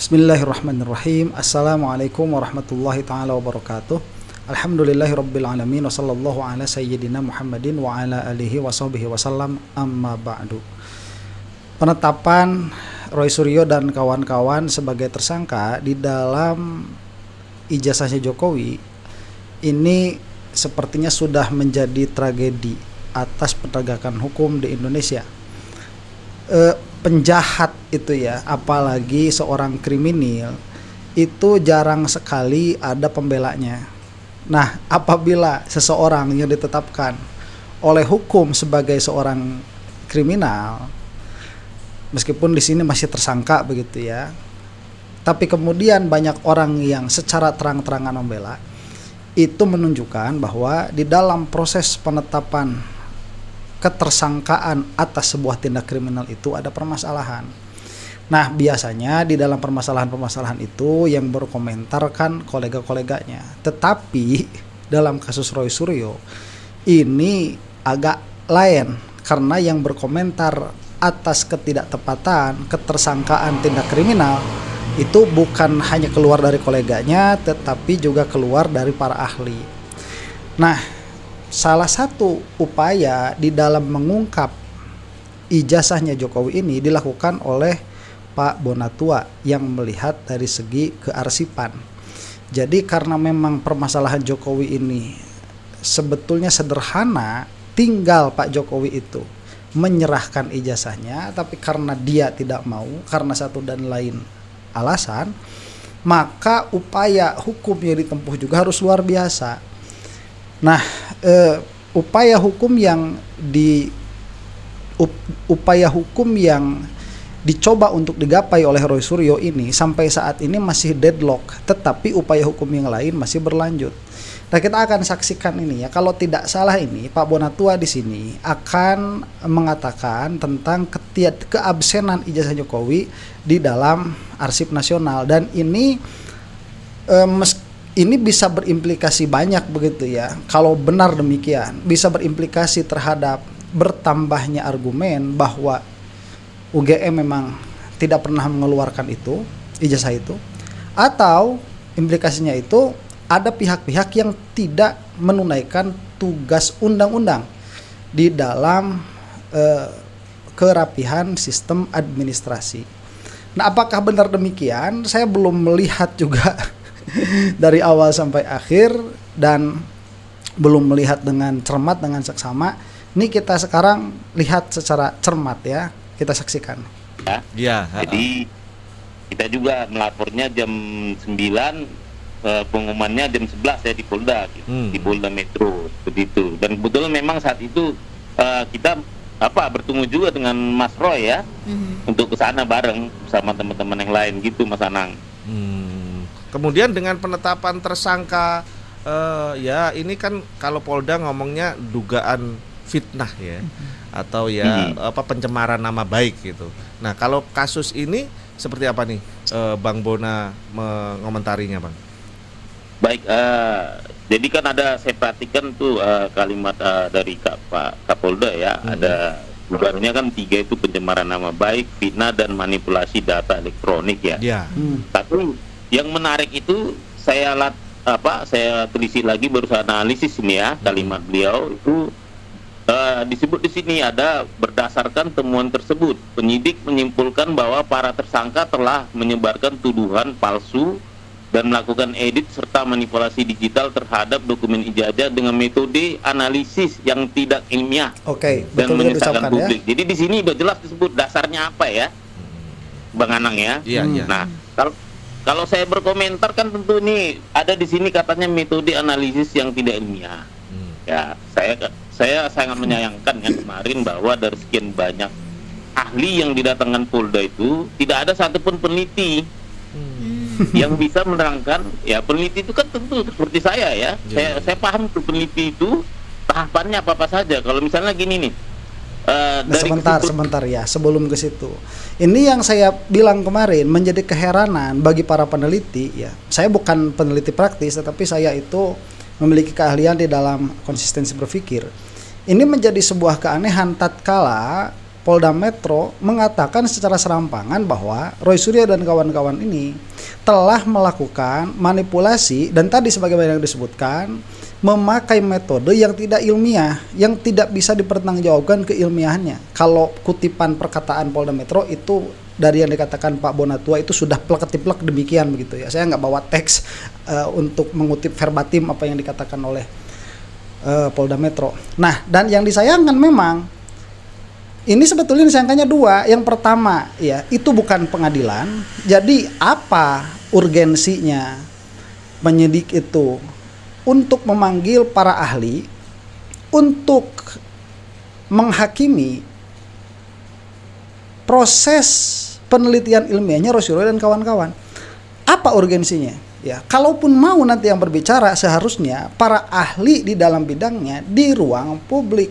Bismillahirrahmanirrahim. Assalamualaikum warahmatullahi ta'ala wabarakatuh. Alhamdulillahirabbil alamin wa sallallahu ala sayyidina Muhammadin wa ala alihi wa sahbihi wasallam, amma ba'du. Penetapan Roy Suryo dan kawan-kawan sebagai tersangka di dalam ijazahnya Jokowi ini sepertinya sudah menjadi tragedi atas penegakan hukum di Indonesia. Penjahat itu ya, apalagi seorang kriminal, itu jarang sekali ada pembelanya. Nah, apabila seseorang yang ditetapkan oleh hukum sebagai seorang kriminal, meskipun di sini masih tersangka begitu ya, tapi kemudian banyak orang yang secara terang-terangan membela, itu menunjukkan bahwa di dalam proses penetapan ketersangkaan atas sebuah tindak kriminal itu ada permasalahan. Nah, biasanya di dalam permasalahan-permasalahan itu yang berkomentar kan kolega-koleganya. Tetapi dalam kasus Roy Suryo ini agak lain, karena yang berkomentar atas ketidaktepatan ketersangkaan tindak kriminal itu bukan hanya keluar dari koleganya, tetapi juga keluar dari para ahli. Nah, salah satu upaya di dalam mengungkap ijazahnya Jokowi ini dilakukan oleh Pak Bonatua yang melihat dari segi kearsipan. Jadi karena memang permasalahan Jokowi ini sebetulnya sederhana, tinggal Pak Jokowi itu menyerahkan ijazahnya, tapi karena dia tidak mau karena satu dan lain alasan, maka upaya hukum yang ditempuh juga harus luar biasa. Nah, upaya hukum yang dicoba untuk digapai oleh Roy Suryo ini sampai saat ini masih deadlock, tetapi upaya hukum yang lain masih berlanjut. Nah, kita akan saksikan ini ya. Kalau tidak salah ini Pak Bonatua di sini akan mengatakan tentang keabsenan ijazah Jokowi di dalam arsip nasional, dan ini bisa berimplikasi banyak begitu ya. Kalau benar demikian, bisa berimplikasi terhadap bertambahnya argumen bahwa UGM memang tidak pernah mengeluarkan itu, ijazah itu, atau implikasinya itu ada pihak-pihak yang tidak menunaikan tugas undang-undang di dalam kerapihan sistem administrasi. Nah, apakah benar demikian? Saya belum melihat juga dari awal sampai akhir dan belum melihat dengan cermat, dengan seksama. Ini kita sekarang lihat secara cermat ya, kita saksikan. Ya, jadi kita juga melapornya jam 9, pengumumannya jam 11 ya di Polda, gitu, di Polda Metro begitu. Dan kebetulan memang saat itu kita bertemu juga dengan Mas Roy ya, untuk ke sana bareng bersama teman-teman yang lain gitu, Mas Anang. Kemudian dengan penetapan tersangka, ya ini kan kalau Polda ngomongnya dugaan fitnah ya, atau ya pencemaran nama baik gitu. Nah, kalau kasus ini seperti apa nih, Bang Bona mengomentarinya, Bang? Baik, jadi kan saya perhatikan tuh kalimat dari Pak Kapolda ya, ada dugaannya kan 3 itu pencemaran nama baik, fitnah dan manipulasi data elektronik ya. Tapi yang menarik itu saya telisik lagi, baru saya analisis ini ya, kalimat beliau itu disebut di sini ada berdasarkan temuan tersebut, penyidik menyimpulkan bahwa para tersangka telah menyebarkan tuduhan palsu dan melakukan edit serta manipulasi digital terhadap dokumen ijazah dengan metode analisis yang tidak ilmiah dan menyesatkan publik. Jadi di sini udah jelas disebut dasarnya apa ya, Bang Anang ya. Nah, kalau saya berkomentar kan tentu ini ada di sini katanya metode analisis yang tidak ilmiah. Ya, saya sangat menyayangkan ya kemarin bahwa dari sekian banyak ahli yang didatangkan Polda itu tidak ada satupun peneliti yang bisa menerangkan. Ya, peneliti itu kan tentu seperti saya ya. Saya paham tuh peneliti itu tahapannya apa saja. Kalau misalnya gini nih, sebentar ya, sebelum ke situ. Ini yang saya bilang kemarin menjadi keheranan bagi para peneliti ya. Saya bukan peneliti praktis, tetapi saya itu memiliki keahlian di dalam konsistensi berpikir. Ini menjadi sebuah keanehan tatkala Polda Metro mengatakan secara serampangan bahwa Roy Suryo dan kawan-kawan ini telah melakukan manipulasi dan tadi sebagaimana yang disebutkan memakai metode yang tidak ilmiah, yang tidak bisa dipertanggungjawabkan keilmiahannya. Kalau kutipan perkataan Polda Metro itu dari yang dikatakan Pak Bonatua itu sudah plek-tiplek demikian begitu ya. Saya nggak bawa teks untuk mengutip verbatim apa yang dikatakan oleh Polda Metro. Nah, dan yang disayangkan memang ini sebetulnya disangkanya dua. Yang pertama ya itu bukan pengadilan. Jadi apa urgensinya penyidik itu untuk memanggil para ahli untuk menghakimi proses penelitian ilmiahnya Roy Suryo dan kawan-kawan? Apa urgensinya? Ya, kalaupun mau nanti yang berbicara seharusnya para ahli di dalam bidangnya di ruang publik.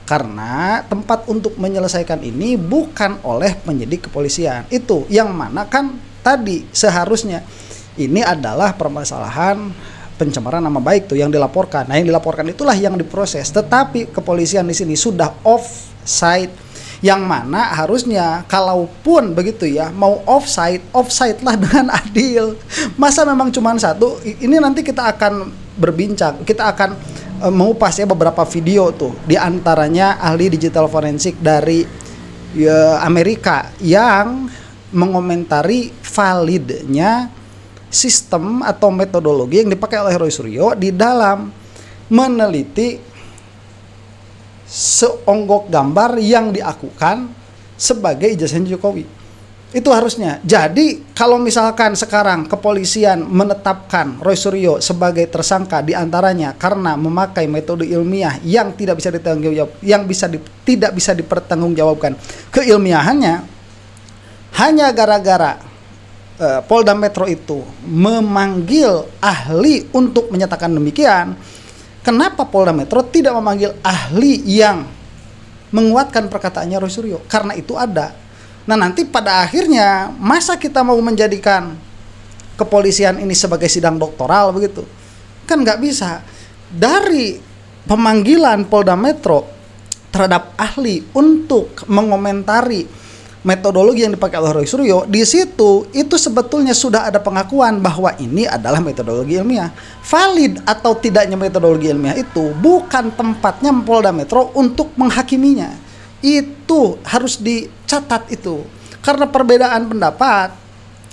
Karena tempat untuk menyelesaikan ini bukan oleh penyidik kepolisian. Itu yang mana kan tadi seharusnya ini adalah permasalahan pencemaran nama baik tuh yang dilaporkan. Nah, yang dilaporkan itulah yang diproses. Tetapi kepolisian di sini sudah offside, yang mana harusnya kalaupun begitu ya mau offside lah dengan adil. Masa memang cuma satu? Ini nanti kita akan berbincang, kita akan mengupas ya beberapa video tuh, di antaranya ahli digital forensik dari Amerika yang mengomentari validnya sistem atau metodologi yang dipakai oleh Roy Suryo di dalam meneliti seonggok gambar yang diakukan sebagai ijazah Jokowi. Itu harusnya. Jadi kalau misalkan sekarang kepolisian menetapkan Roy Suryo sebagai tersangka diantaranya karena memakai metode ilmiah yang tidak bisa ditanggungjawab, yang tidak bisa dipertanggungjawabkan keilmiahannya, hanya gara-gara Polda Metro itu memanggil ahli untuk menyatakan demikian. Kenapa Polda Metro tidak memanggil ahli yang menguatkan perkataannya Roy Suryo? Karena itu ada. Nah, nanti pada akhirnya masa kita mau menjadikan kepolisian ini sebagai sidang doktoral begitu? Kan nggak bisa. Dari pemanggilan Polda Metro terhadap ahli untuk mengomentari metodologi yang dipakai oleh Roy Suryo, di situ itu sebetulnya sudah ada pengakuan bahwa ini adalah metodologi ilmiah. Valid atau tidaknya metodologi ilmiah itu bukan tempatnya Polda Metro untuk menghakiminya. Itu harus dicatat itu. Karena perbedaan pendapat,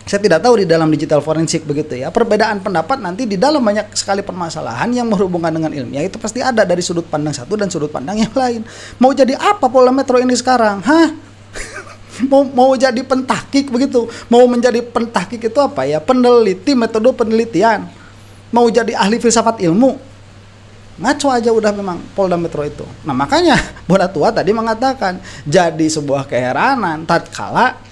saya tidak tahu di dalam digital forensik begitu ya, perbedaan pendapat nanti di dalam banyak sekali permasalahan yang berhubungan dengan ilmiah itu pasti ada dari sudut pandang satu dan sudut pandang yang lain. Mau jadi apa Polda Metro ini sekarang? mau jadi pentahkik begitu? Mau menjadi pentahkik itu apa ya? Peneliti metode penelitian. Mau jadi ahli filsafat ilmu? Ngaco aja udah memang Polda Metro itu. Nah, makanya Bonatua tadi mengatakan jadi sebuah keheranan tatkala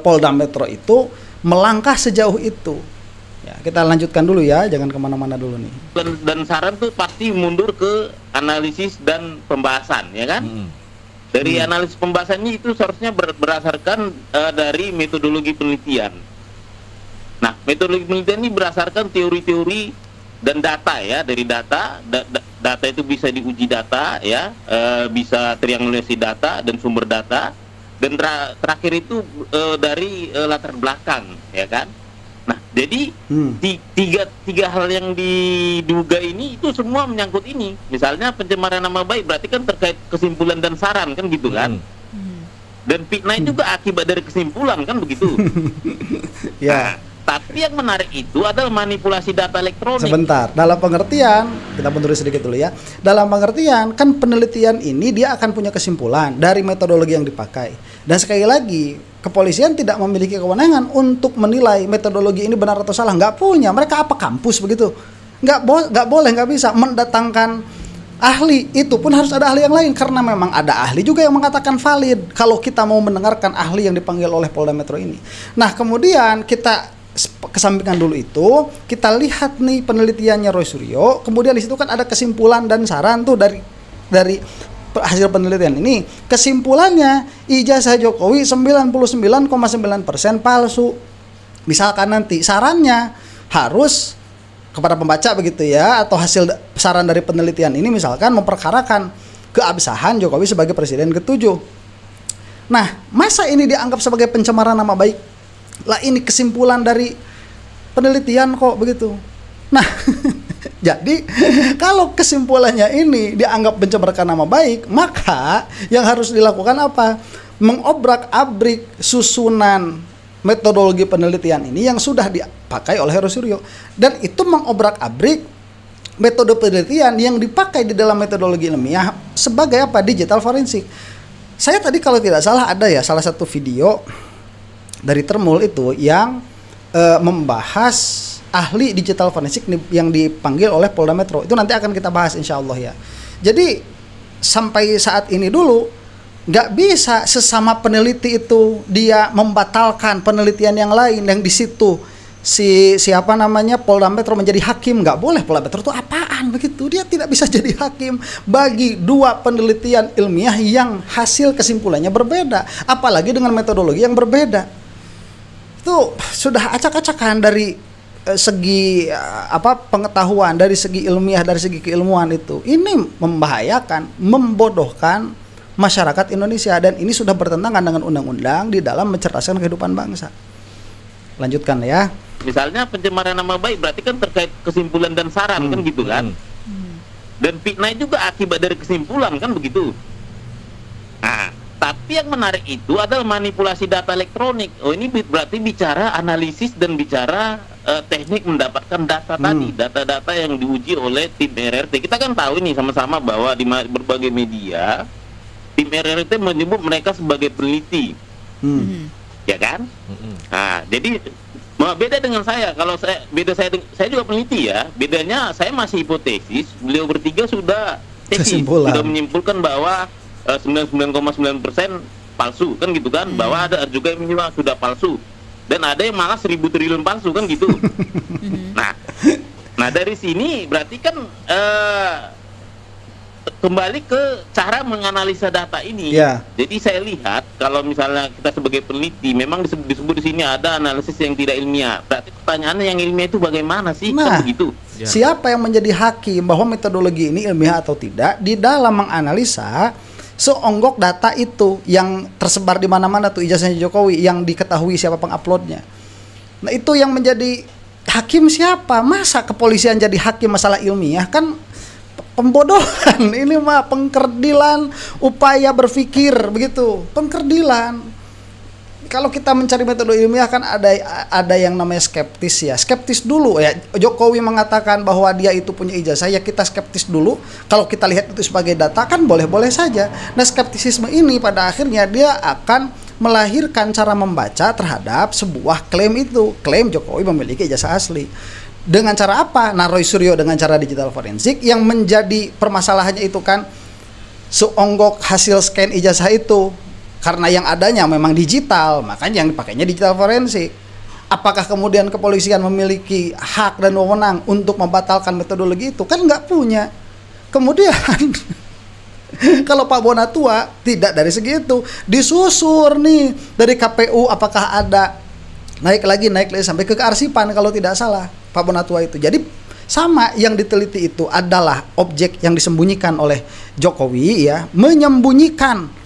Polda Metro itu melangkah sejauh itu. Ya, kita lanjutkan dulu ya, jangan kemana-mana dulu nih. Dan saran tuh pasti mundur ke analisis dan pembahasan, ya kan? Dari analisis pembahasannya itu seharusnya berdasarkan dari metodologi penelitian. Nah, metodologi penelitian ini berdasarkan teori-teori dan data ya, dari data data itu bisa diuji data ya, bisa triangulasi data dan sumber data, dan terakhir itu dari latar belakang, ya kan. Nah, jadi tiga hal yang diduga ini itu semua menyangkut ini. Misalnya pencemaran nama baik berarti kan terkait kesimpulan dan saran kan gitu kan. Dan fitnah juga akibat dari kesimpulan kan begitu. Ya. Tapi yang menarik itu adalah manipulasi data elektronik. Sebentar, dalam pengertian, kita mundur sedikit dulu ya. Dalam pengertian, kan penelitian ini dia akan punya kesimpulan dari metodologi yang dipakai. Dan sekali lagi, kepolisian tidak memiliki kewenangan untuk menilai metodologi ini benar atau salah. Nggak punya, mereka apa kampus begitu? Nggak boleh, nggak bisa mendatangkan ahli. Itu pun harus ada ahli yang lain. Karena memang ada ahli juga yang mengatakan valid kalau kita mau mendengarkan ahli yang dipanggil oleh Polda Metro ini. Nah, kemudian kita kesampingkan dulu itu, kita lihat nih penelitiannya Roy Suryo, kemudian di situ kan ada kesimpulan dan saran tuh dari hasil penelitian ini. Kesimpulannya ijazah Jokowi 99,9% palsu. Misalkan nanti sarannya harus kepada pembaca begitu ya, atau hasil saran dari penelitian ini misalkan memperkarakan keabsahan Jokowi sebagai presiden ke-7. Nah, masa ini dianggap sebagai pencemaran nama baik? Lah ini kesimpulan dari penelitian kok begitu. Nah, jadi kalau kesimpulannya ini dianggap pencemaran nama baik, maka yang harus dilakukan apa? Mengobrak-abrik susunan metodologi penelitian ini yang sudah dipakai oleh Roy Suryo, dan itu mengobrak-abrik metode penelitian yang dipakai di dalam metodologi ilmiah sebagai apa? Digital forensik. Saya tadi kalau tidak salah ada ya salah satu video dari Termul itu yang membahas ahli digital forensik yang dipanggil oleh Polda Metro. Itu nanti akan kita bahas insya Allah ya. Jadi sampai saat ini dulu nggak bisa sesama peneliti itu dia membatalkan penelitian yang lain yang di situ siapa namanya Polda Metro menjadi hakim. Nggak boleh. Polda Metro itu apaan begitu, dia tidak bisa jadi hakim bagi dua penelitian ilmiah yang hasil kesimpulannya berbeda, apalagi dengan metodologi yang berbeda. Itu sudah acak-acakan dari segi pengetahuan, dari segi ilmiah, dari segi keilmuan. Itu ini membahayakan, membodohkan masyarakat Indonesia, dan ini sudah bertentangan dengan undang-undang di dalam mencerdaskan kehidupan bangsa. Lanjutkan ya. Misalnya pencemaran nama baik berarti kan terkait kesimpulan dan saran kan gitu kan. Dan fitnah juga akibat dari kesimpulan kan begitu. Nah, tapi yang menarik itu adalah manipulasi data elektronik. Oh, ini berarti bicara analisis dan bicara teknik mendapatkan data tadi, data-data yang diuji oleh tim RRT. Kita kan tahu ini sama-sama bahwa di berbagai media tim RRT menyebut mereka sebagai peneliti. Ya kan? Nah, jadi beda dengan saya. Kalau saya juga peneliti ya. Bedanya saya masih hipotesis, beliau bertiga sudah tesis, sudah menyimpulkan bahwa 99,9% palsu kan gitu kan, bahwa ada juga yang memang sudah palsu dan ada yang malah 1000 triliun palsu kan gitu. Nah dari sini berarti kan kembali ke cara menganalisa data ini. Jadi saya lihat kalau misalnya kita sebagai peneliti memang disebut di sini ada analisis yang tidak ilmiah. Berarti pertanyaannya yang ilmiah itu bagaimana sih? Nah, kan begitu. Siapa yang menjadi hakim bahwa metodologi ini ilmiah atau tidak di dalam menganalisa seonggok data itu yang tersebar di mana-mana tuh ijazahnya Jokowi yang diketahui siapa penguploadnya. Nah, itu yang menjadi hakim siapa? Masa kepolisian jadi hakim masalah ilmiah? Kan pembodohan. Ini mah pengkerdilan upaya berpikir begitu, pengkerdilan. Kalau kita mencari metode ilmiah kan ada yang namanya skeptis ya. Skeptis dulu ya. Jokowi mengatakan bahwa dia itu punya ijazah, ya kita skeptis dulu. Kalau kita lihat itu sebagai data kan boleh-boleh saja. Nah, skeptisisme ini pada akhirnya dia akan melahirkan cara membaca terhadap sebuah klaim itu. Klaim Jokowi memiliki ijazah asli. Dengan cara apa? Nah, Roy Suryo dengan cara digital forensik yang menjadi permasalahannya itu kan seonggok hasil scan ijazah itu. Karena yang adanya memang digital, makanya yang dipakainya digital forensik. Apakah kemudian kepolisian memiliki hak dan wewenang untuk membatalkan metodologi itu? Kan nggak punya. Kemudian kalau Pak Bonatua tidak dari segi itu, disusur nih dari KPU apakah ada naik lagi sampai ke kearsipan kalau tidak salah Pak Bonatua itu. Jadi sama yang diteliti itu adalah objek yang disembunyikan oleh Jokowi ya, menyembunyikan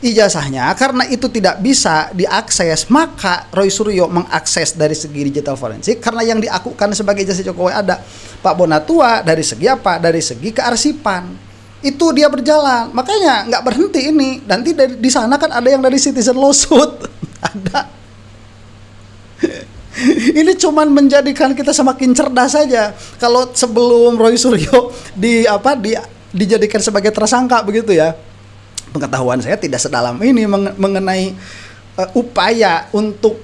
ijazahnya karena itu tidak bisa diakses, maka Roy Suryo mengakses dari segi digital forensik karena yang diakukan sebagai ijazah Jokowi ada. Pak Bonatua dari segi apa? Dari segi kearsipan. Itu dia berjalan. Makanya nggak berhenti ini. Nanti di sana kan ada yang dari citizen lawsuit. Ada. Ini cuman menjadikan kita semakin cerdas saja. Kalau sebelum Roy Suryo dijadikan sebagai tersangka begitu ya. Pengetahuan saya tidak sedalam ini mengenai upaya untuk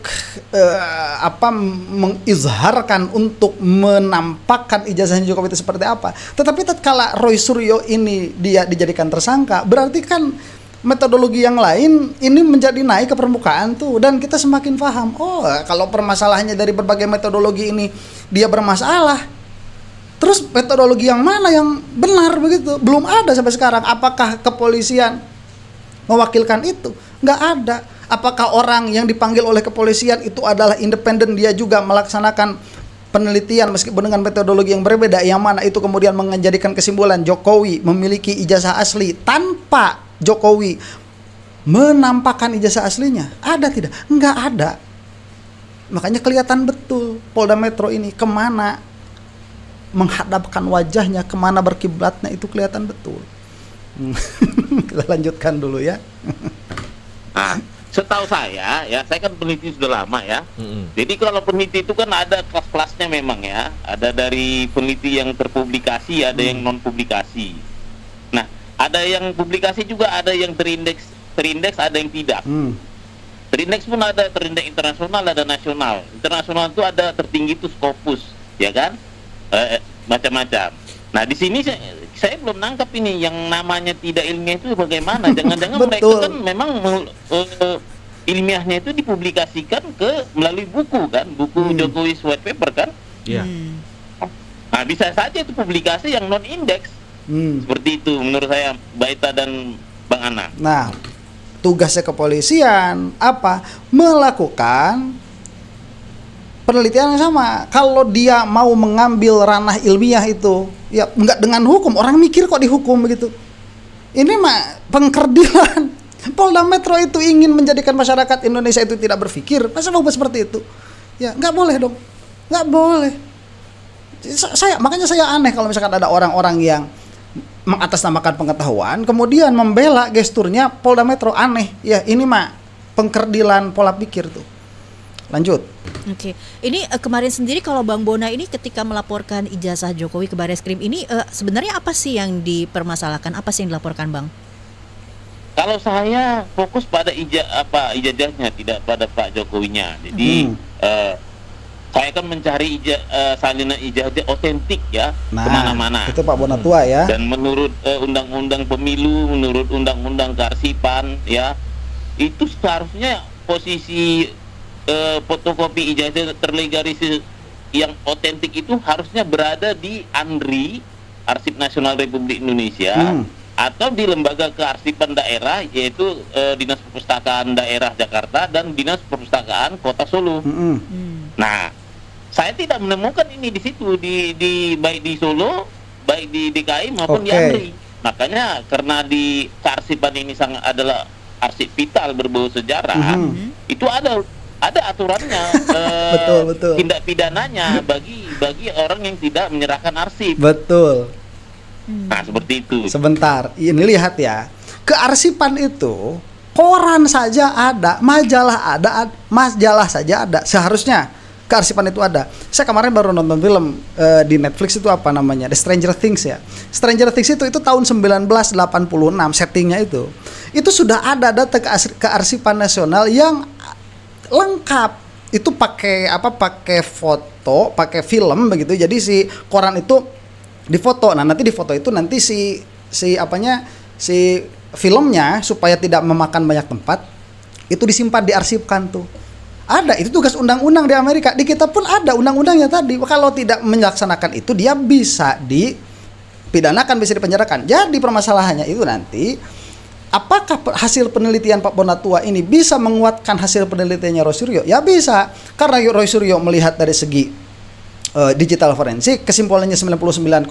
mengizharkan, untuk menampakkan ijazahnya Jokowi itu seperti apa. Tetapi tatkala Roy Suryo ini dia dijadikan tersangka, berarti kan metodologi yang lain ini menjadi naik ke permukaan tuh, dan kita semakin paham. Oh, kalau permasalahannya dari berbagai metodologi ini dia bermasalah. Terus metodologi yang mana yang benar begitu? Belum ada sampai sekarang. Apakah kepolisian mewakilkan itu? Nggak ada. Apakah orang yang dipanggil oleh kepolisian itu adalah independen, dia juga melaksanakan penelitian meskipun dengan metodologi yang berbeda, yang mana itu kemudian menjadikan kesimpulan Jokowi memiliki ijazah asli tanpa Jokowi menampakkan ijazah aslinya? Ada tidak? Enggak ada. Makanya kelihatan betul Polda Metro ini kemana menghadapkan wajahnya, kemana berkiblatnya, itu kelihatan betul. Kita lanjutkan dulu ya. Nah, setahu saya ya, saya kan peneliti sudah lama ya. Jadi kalau peneliti itu kan ada kelas-kelasnya memang ya. Ada dari peneliti yang terpublikasi, ada yang non publikasi. Nah, ada yang publikasi juga, ada yang terindeks, ada yang tidak. Terindeks pun ada, terindeks internasional, ada nasional. Internasional itu ada tertinggi itu Scopus, ya kan? Macam-macam. Nah, di sini saya belum nangkap ini yang namanya tidak ilmiah itu bagaimana. Jangan-jangan mereka kan memang ilmiahnya itu dipublikasikan melalui buku kan, buku Jokowi's White Paper kan? Iya. Nah, bisa saja itu publikasi yang non indeks. Seperti itu menurut saya, Baita dan Bang Ana. Nah, tugasnya kepolisian apa? Melakukan penelitian yang sama. Kalau dia mau mengambil ranah ilmiah itu, ya enggak dengan hukum. Orang mikir kok dihukum begitu. Ini mah pengkerdilan. Polda Metro itu ingin menjadikan masyarakat Indonesia itu tidak berpikir. Masa mau seperti itu? Ya nggak boleh dong. Nggak boleh. Makanya saya aneh kalau misalkan ada orang-orang yang mengatasnamakan pengetahuan kemudian membela gesturnya Polda Metro. Aneh. Ya ini mah pengkerdilan pola pikir tuh. Lanjut. Oke, ini kemarin sendiri kalau Bang Bona ini ketika melaporkan ijazah Jokowi ke Barreskrim ini sebenarnya apa sih yang dipermasalahkan? Apa sih yang dilaporkan, Bang? Kalau saya fokus pada ijazahnya, tidak pada Pak Jokowinya. Jadi saya kan mencari salinan ijazah otentik ya, kemana-mana. Itu Pak Bona tua ya. Dan menurut undang-undang pemilu, menurut undang-undang kearsipan ya, itu seharusnya posisi fotokopi ijazah terlegalisir yang otentik itu harusnya berada di ANRI, Arsip Nasional Republik Indonesia, atau di lembaga kearsipan daerah, yaitu Dinas Perpustakaan Daerah Jakarta dan Dinas Perpustakaan Kota Solo. Nah, saya tidak menemukan ini di situ, di baik di Solo, baik di DKI maupun di ANRI. Makanya karena di kearsipan ini adalah arsip vital berbau sejarah, itu ada aturannya, betul. tindak pidananya bagi orang yang tidak menyerahkan arsip. Betul. Nah, seperti itu. Sebentar, ini lihat ya. Kearsipan itu koran saja ada, majalah saja ada. Seharusnya kearsipan itu ada. Saya kemarin baru nonton film di Netflix itu apa namanya? The Stranger Things ya. Stranger Things itu tahun 1986 settingnya itu. Itu sudah ada data kearsipan nasional yang lengkap. Itu pakai foto, pakai film begitu. Jadi si koran itu difoto. Nah, nanti di foto itu nanti si filmnya supaya tidak memakan banyak tempat itu disimpan, diarsipkan tuh. Ada, itu tugas undang-undang di Amerika. Di kita pun ada undang-undangnya tadi. Kalau tidak melaksanakan itu dia bisa dipidanakan, bisa dipenjarakan. Jadi permasalahannya itu nanti apakah hasil penelitian Pak Bonatua ini bisa menguatkan hasil penelitiannya Roy Suryo? Ya bisa, karena Roy Suryo melihat dari segi digital forensik, kesimpulannya 99,9%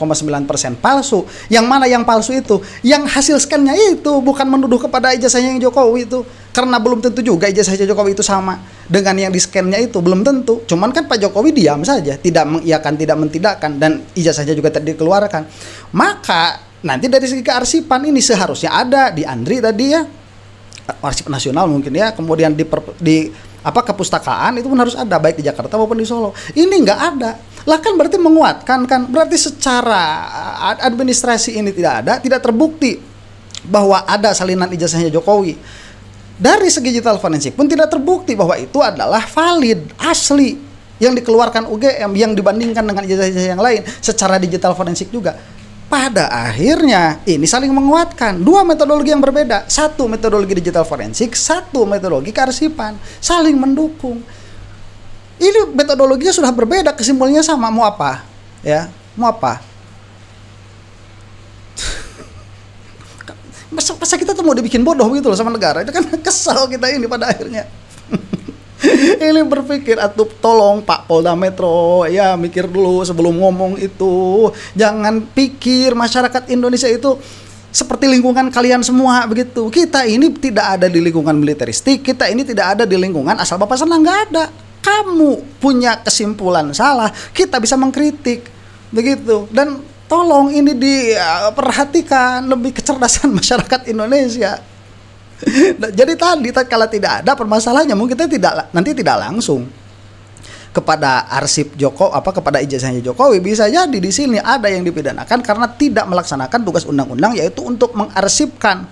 palsu. Yang mana yang palsu itu? Yang hasil scan-nya itu, bukan menuduh kepada ijazahnya yang Jokowi itu. Karena belum tentu juga ijazahnya Jokowi itu sama dengan yang di scan-nya itu, belum tentu. Cuman kan Pak Jokowi diam saja, tidak mengiyakan, tidak mentidakkan, dan ijazahnya juga tidak dikeluarkan. Maka nanti dari segi kearsipan ini seharusnya ada di ANRI tadi ya, arsip nasional mungkin ya, kemudian di kepustakaan itu pun harus ada, baik di Jakarta maupun di Solo. Ini nggak ada, lah kan berarti menguatkan kan, berarti secara administrasi ini tidak ada, tidak terbukti bahwa ada salinan ijazahnya Jokowi. Dari segi digital forensik pun tidak terbukti bahwa itu adalah valid, asli, yang dikeluarkan UGM, yang dibandingkan dengan ijazah-ijazah yang lain secara digital forensik juga. Pada akhirnya ini saling menguatkan, dua metodologi yang berbeda, satu metodologi digital forensik, satu metodologi kearsipan, saling mendukung. Ini metodologinya sudah berbeda, kesimpulannya sama, mau apa? Ya, mau apa? Masa kita tuh mau dibikin bodoh gitu loh sama negara, itu kan kesal kita ini pada akhirnya. Ini berpikir, atuh tolong Pak Polda Metro ya, mikir dulu sebelum ngomong itu. Jangan pikir masyarakat Indonesia itu seperti lingkungan kalian semua begitu. Kita ini tidak ada di lingkungan militeristik, kita ini tidak ada di lingkungan asal bapak senang, nggak ada. Kamu punya kesimpulan salah, kita bisa mengkritik begitu. Dan tolong ini diperhatikan lebih kecerdasan masyarakat Indonesia. Jadi tadi kalau tidak ada permasalahannya, mungkin kita nanti tidak langsung kepada arsip kepada ijazahnya Jokowi, bisa jadi di sini ada yang dipidanakan karena tidak melaksanakan tugas undang-undang, yaitu untuk mengarsipkan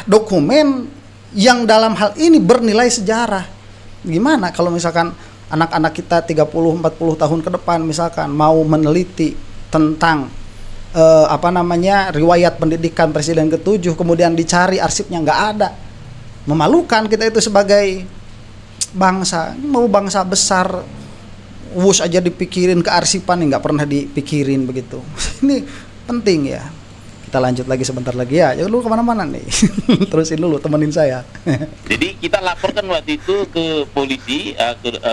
dokumen yang dalam hal ini bernilai sejarah. Gimana kalau misalkan anak-anak kita 30-40 tahun ke depan misalkan mau meneliti tentang riwayat pendidikan Presiden ke-7, kemudian dicari arsipnya nggak ada. Memalukan kita itu sebagai bangsa. Mau bangsa besar wus aja dipikirin kearsipan, nggak pernah dipikirin begitu. Ini penting ya. Kita lanjut lagi sebentar lagi ya. Jangan dulu kemana-mana nih. Terusin dulu, temenin saya. Jadi kita laporkan waktu itu ke polisi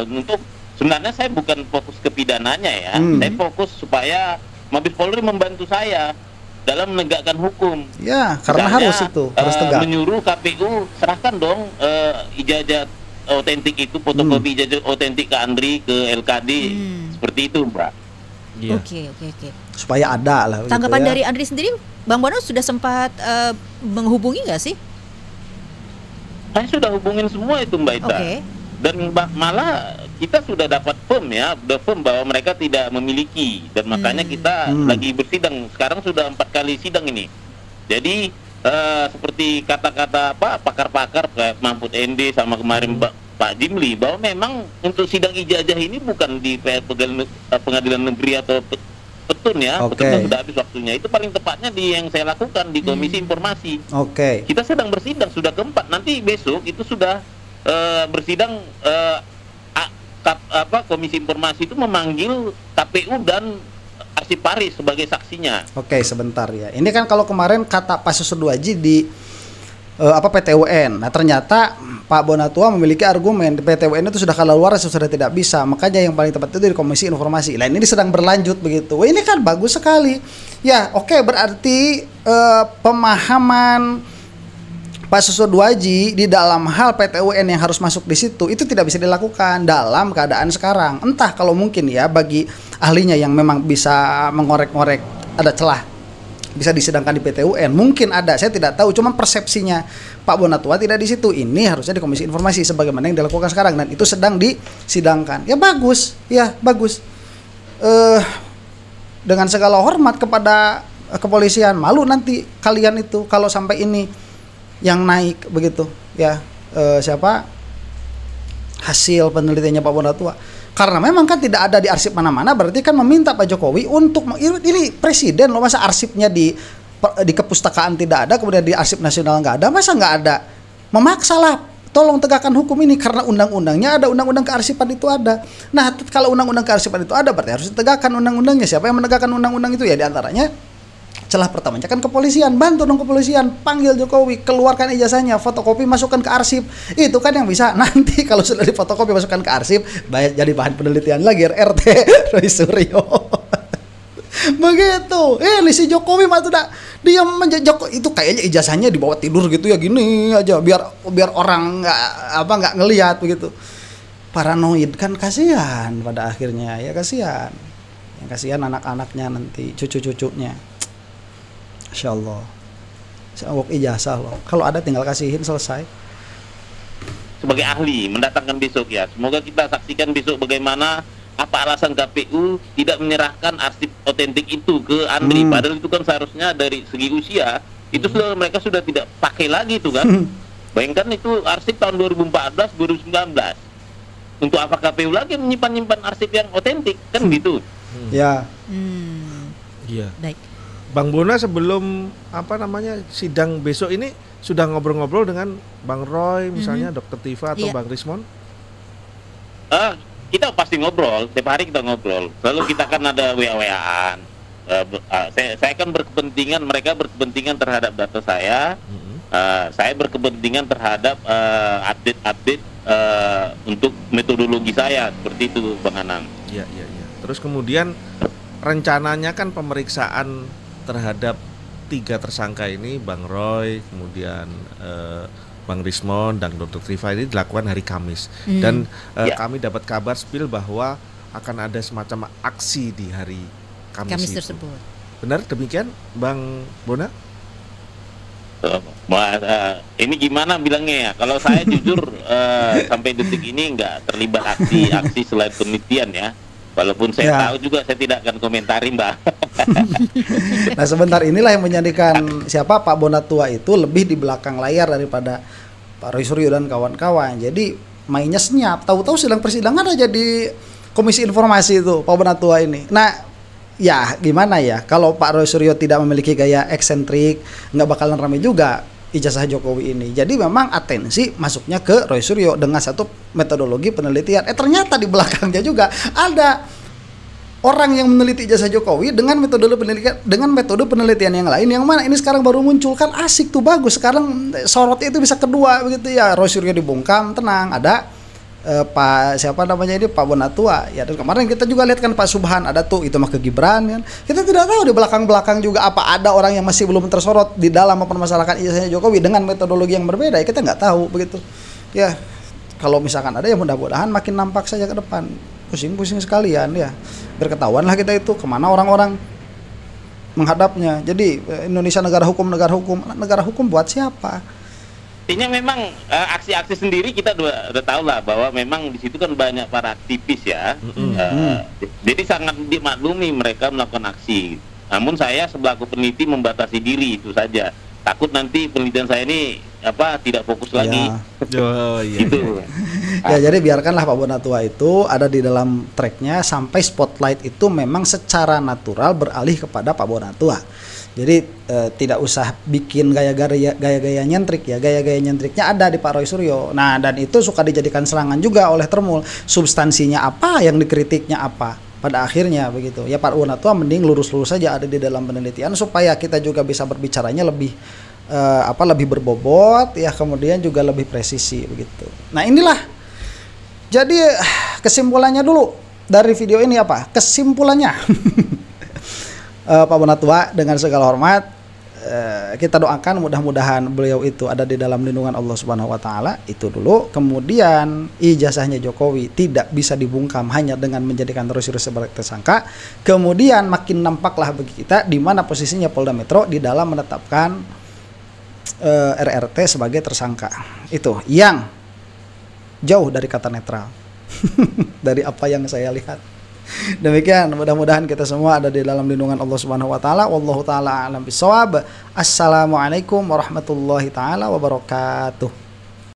untuk, sebenarnya saya bukan fokus ke pidananya ya. Saya fokus supaya Mabes Polri membantu saya dalam menegakkan hukum. Ya, karena harus tegak. Menyuruh KPU serahkan dong ijazah otentik itu, fotokopi ijazah otentik ke Andri, ke LKD, seperti itu, Mbak. Iya. Oke. Supaya ada lah. Tanggapan gitu ya. dari Andri sendiri, Bang Bono sudah sempat menghubungi nggak sih? Saya sudah hubungin semua itu, Mbak Ita. Dan malah kita sudah dapat firm bahwa mereka tidak memiliki, dan makanya kita lagi bersidang. Sekarang sudah 4 kali sidang ini. Jadi seperti kata-kata pakar-pakar kayak Mahfud MD sama kemarin Pak Jimli, bahwa memang untuk sidang ijazah ini bukan di pengadilan negeri atau petun ya, petun sudah habis waktunya. Itu paling tepatnya di yang saya lakukan di Komisi Informasi. Kita sedang bersidang, sudah keempat. Nanti besok itu sudah bersidang, Komisi Informasi itu memanggil KPU dan Arsip Paris sebagai saksinya. Sebentar ya. Ini kan kalau kemarin kata Pak Susuduaji di PTUN. Nah, ternyata Pak Bonatua memiliki argumen di PTUN itu sudah kadaluarsa, sudah tidak bisa. Makanya yang paling tepat itu di Komisi Informasi. Nah, ini sedang berlanjut begitu. Ini kan bagus sekali. Ya, berarti pemahaman Pak Susuduaji di dalam hal PTUN yang harus masuk di situ itu tidak bisa dilakukan dalam keadaan sekarang. Entah kalau mungkin ya bagi ahlinya yang memang bisa mengorek-ngorek ada celah bisa disidangkan di PTUN, mungkin ada, saya tidak tahu. Cuman persepsinya Pak Bonatua tidak di situ. Ini harusnya di Komisi Informasi sebagaimana yang dilakukan sekarang, dan itu sedang disidangkan. Ya bagus. Dengan segala hormat kepada kepolisian, malu nanti kalian itu kalau sampai ini yang naik begitu ya, hasil penelitiannya Pak Bonatua. Karena memang kan tidak ada di arsip mana-mana, berarti kan meminta Pak Jokowi untuk ini presiden loh, masa arsipnya di kepustakaan tidak ada, kemudian di arsip nasional nggak ada, masa nggak ada? Memaksa lah, tolong tegakkan hukum ini karena undang-undangnya ada, undang-undang kearsipan itu ada. Nah, kalau undang-undang kearsipan itu ada, berarti harus ditegakkan undang-undangnya. Siapa yang menegakkan undang-undang itu? Ya diantaranya celah pertamanya kan kepolisian. Bantu dong kepolisian, panggil Jokowi, keluarkan ijazahnya, fotokopi masukkan ke arsip. Itu kan yang bisa. Nanti kalau sudah difotokopi masukkan ke arsip, jadi bahan penelitian lagi RT Roy Suryo. Begitu. Si Jokowi mah udah diam aja. Itu kayaknya ijazahnya dibawa tidur gitu ya, gini aja biar orang nggak ngelihat begitu. Paranoid kan, kasihan pada akhirnya ya, kasihan. Yang kasihan anak-anaknya nanti, cucu-cucunya. Insya Allah work ijazah loh, kalau ada tinggal kasihin, selesai. Sebagai ahli mendatangkan besok ya, semoga kita saksikan besok bagaimana apa alasan KPU tidak menyerahkan arsip otentik itu ke Andri. Padahal itu kan seharusnya dari segi usia itu mereka sudah tidak pakai lagi itu kan. Bayangkan itu arsip tahun 2014 2019, untuk apa KPU lagi menyimpan arsip yang otentik kan gitu. Ya. Iya. Baik. Bang Bona, sebelum sidang besok ini sudah ngobrol-ngobrol dengan Bang Roy misalnya, Dr. Tifa atau Bang Rismon? Kita pasti ngobrol, setiap hari kita ngobrol. Lalu kita kan ada WA-WA-an. Saya kan berkepentingan, mereka berkepentingan terhadap data saya. Saya berkepentingan terhadap update-update untuk metodologi saya, seperti itu Bang Anang. Iya. Terus kemudian rencananya kan pemeriksaan terhadap tiga tersangka ini, Bang Roy, kemudian Bang Rismon dan Dr. Triva ini dilakukan hari Kamis. Dan kami dapat kabar spill bahwa akan ada semacam aksi di hari Kamis tersebut. Benar demikian, Bang Bona? Ini gimana bilangnya ya? Kalau saya jujur sampai detik ini nggak terlibat aksi selain penelitian ya. Walaupun saya tahu juga saya tidak akan komentari, Mbak. Nah sebentar inilah yang menjadikan siapa Pak Bonatua itu lebih di belakang layar daripada Pak Roy Suryo dan kawan-kawan. Jadi mainnya senyap. Tahu-tahu sidang persidangan aja di Komisi Informasi itu Pak Bonatua ini. Nah ya gimana ya, kalau Pak Roy Suryo tidak memiliki gaya eksentrik, nggak bakalan ramai juga ijazah Jokowi ini. Jadi memang atensi masuknya ke Roy Suryo dengan satu metodologi penelitian. Ternyata di belakangnya juga ada orang yang meneliti ijazah Jokowi dengan metode penelitian yang lain, yang mana ini sekarang baru muncul. Kan asik tuh, bagus. Sekarang sorotnya itu bisa kedua begitu ya. Roy Suryo dibungkam, tenang, ada Pak siapa namanya ini, Pak Bonatua ya. Dan kemarin kita juga lihat kan Pak Subhan ada tuh, itu mah ke Gibran kan. Kita tidak tahu di belakang-belakang juga apa ada orang yang masih belum tersorot di dalam mempermasalahkan ijazahnya Jokowi dengan metodologi yang berbeda ya, kita nggak tahu begitu ya. Kalau misalkan ada ya mudah-mudahan makin nampak saja ke depan. Pusing-pusing sekalian ya, berketahuan lah kita itu kemana orang-orang menghadapnya. Jadi Indonesia negara hukum buat siapa? Artinya memang aksi-aksi sendiri kita udah tahu lah bahwa memang di situ kan banyak para aktivis ya. Jadi sangat dimaklumi mereka melakukan aksi. Namun saya selaku peneliti membatasi diri itu saja. Takut nanti penelitian saya ini tidak fokus lagi. Gitu. Ya jadi biarkanlah Pak Bonatua itu ada di dalam tracknya sampai spotlight itu memang secara natural beralih kepada Pak Bonatua. Jadi tidak usah bikin gaya-gaya nyentrik ya. Gaya-gaya nyentriknya ada di Pak Roy Suryo. Nah, dan itu suka dijadikan serangan juga oleh Termul. Substansinya apa, yang dikritiknya apa. Pada akhirnya begitu. Ya Pak Bonatua mending lurus-lurus saja ada di dalam penelitian supaya kita juga bisa berbicaranya lebih lebih berbobot ya, kemudian juga lebih presisi begitu. Nah, inilah. Jadi kesimpulannya dulu dari video ini apa? Kesimpulannya Pak Bonatua dengan segala hormat kita doakan mudah-mudahan beliau itu ada di dalam lindungan Allah Subhanahu wa taala, itu dulu. Kemudian ijazahnya Jokowi tidak bisa dibungkam hanya dengan menjadikan Roy Suryo sebagai tersangka. Kemudian makin nampaklah bagi kita di mana posisinya Polda Metro di dalam menetapkan RRT sebagai tersangka. Itu yang jauh dari kata netral. Dari apa yang saya lihat. Demikian, mudah-mudahan kita semua ada di dalam lindungan Allah Subhanahu wa taala. Wallahu taala a'lam bissawab. Assalamualaikum warahmatullahi taala wabarakatuh.